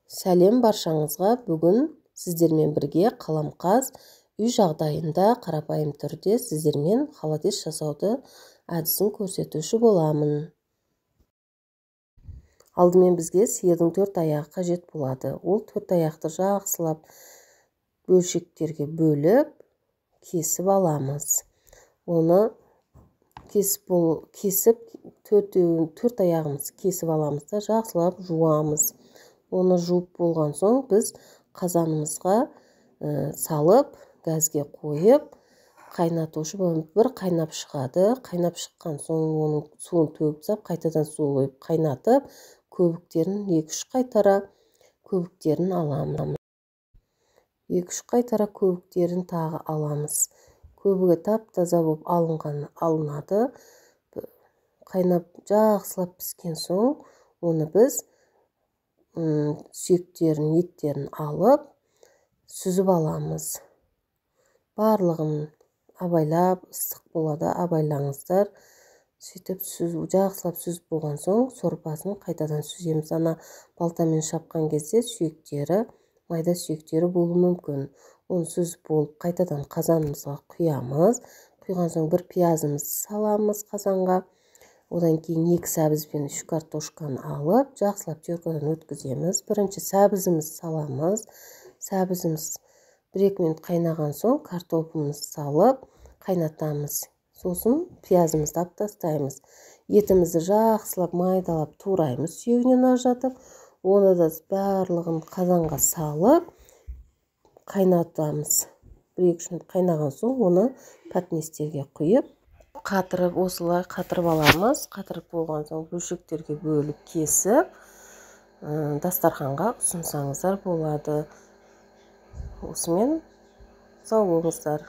Сәлем баршаңызға. Бүгін сіздермен бірге қаламқас үй жағдайында қарапайым түрде сіздермен холодец жасауды әдісін көрсетуші боламын. Алдымен бізге сиырдың 4 аяғы қажет болады. Ол 4 аяқты жақсылап бөлшектерге бөліп кесіп аламыз. Оны кесіп 4 аяғымыз кесіп аламыз да жақсылап жуамыз. Оны жуып болған соң біз қазанымызға салып, газге қойып, қайнатушы боламыз. Бір қайнап шығады. Қайнап шыққан соң оның суын төгіп сап, қайтадан су қойып қайнатып, көбіктерін 2-3 қайтара көбіктерін аламыз. 2-3 қайтара көбіктерін тағы аламыз. Көбігі тап-таза болып алынады. Қайнап жақсылап піскен соң, оны біз сүйектерін, еттерін алып, сүзіп аламыз. Барлығын абайлап, ыстық болады, абайлаңыздар. Сөйтіп жақсылап сүзіп болған соң, сорпасын қайтадан сүземіз. Ана балтамен шапқан кезде сүйектері, майда сүйектері болуы мүмкін. Оны сүзіп болып, қайтадан қазанымызға құямыз. Құйған соң бір пиязымызды саламыз қазанға. Одан кейін 2 сәбіз бен 3 картошканы алып, жақсылап теркадан өткіземіз. Бірінші сәбізімізді саламыз. Сәбізіміз 1-2 минут қайнаған соң, картопымызды салып, қайнатамыз. Сосын пиязымызды алып тастаймыз. Етімізді жақсылап майдалап тураймыз, сүйегінен ажыратып. Оны да барлығын қазанға салып, қайнатамыз. 1-2 минут қайнаған соң, оны пәтнестерге құйып, осылай қатырып аламыз. Қатырып болған соң бөлшектерге бөліп кесіп, дастарханға ұсынсаңыздар болады. Осымен сау болыңыздар.